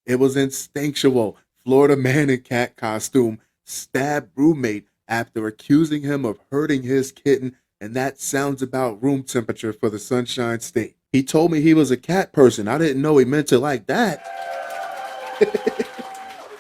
It was instinctual. Florida man in cat costume stabbed roommate after accusing him of hurting his kitten, and that sounds about room temperature for the Sunshine State. He told me he was a cat person. I didn't know he meant it like that.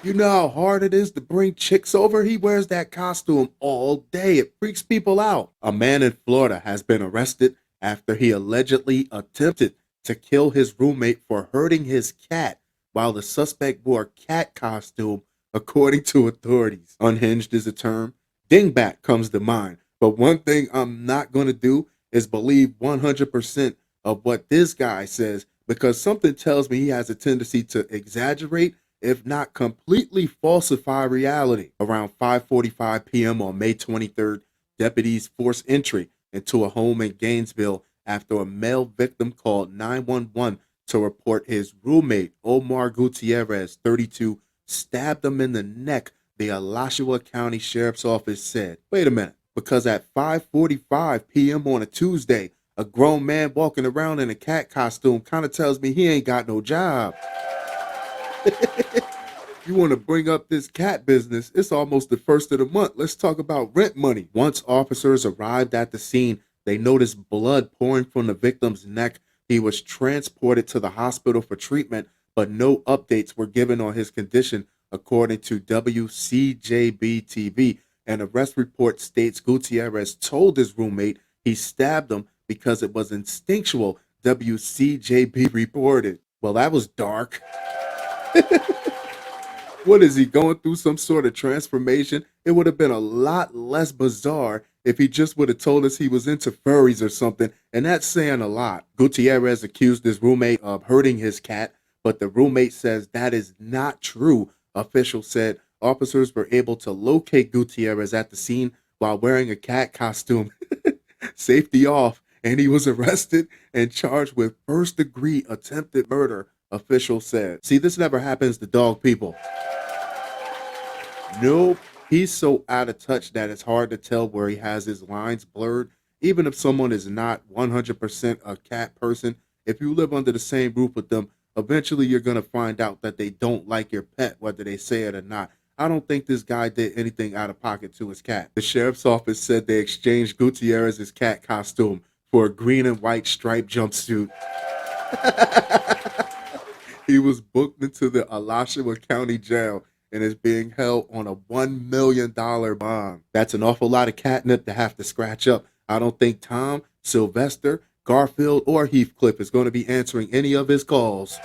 You know how hard it is to bring chicks over? He wears that costume all day. It freaks people out. A man in Florida has been arrested after he allegedly attempted to kill his roommate for hurting his cat while the suspect wore a cat costume, according to authorities. Unhinged is a term. Dingbat comes to mind. But one thing I'm not going to do is believe 100% of what this guy says, because something tells me he has a tendency to exaggerate, if not completely falsify reality. Around 5:45 p.m. on May 23rd, deputies forced entry into a home in Gainesville after a male victim called 911 to report his roommate, Omar Gutierrez, 32, stabbed him in the neck, the Alachua County Sheriff's Office said. Wait a minute, because at 5:45 p.m. on a Tuesday, a grown man walking around in a cat costume kind of tells me he ain't got no job. You want to bring up this cat business? It's almost the first of the month. Let's talk about rent money. Once officers arrived at the scene, they noticed blood pouring from the victim's neck. He was transported to the hospital for treatment, but no updates were given on his condition, according to WCJB TV. An arrest report states Gutierrez told his roommate he stabbed him because it was instinctual, WCJB reported. Well, that was dark. What is he going through? Some sort of transformation? It would have been a lot less bizarre if he just would have told us he was into furries or something, and that's saying a lot. Gutierrez accused his roommate of hurting his cat, but the roommate says that is not true. Officials said officers were able to locate Gutierrez at the scene while wearing a cat costume. Safety off, and he was arrested and charged with first-degree attempted murder, officials said. See, this never happens to dog people. Nope. He's so out of touch that it's hard to tell where he has his lines blurred. Even if someone is not 100% a cat person, if you live under the same roof with them, eventually you're going to find out that they don't like your pet, whether they say it or not. I don't think this guy did anything out of pocket to his cat. The sheriff's office said they exchanged Gutierrez's cat costume for a green and white striped jumpsuit. He was booked into the Alachua County Jail and is being held on a $1 million bond. That's an awful lot of catnip to have to scratch up. I don't think Tom, Sylvester, Garfield, or Heathcliff is going to be answering any of his calls.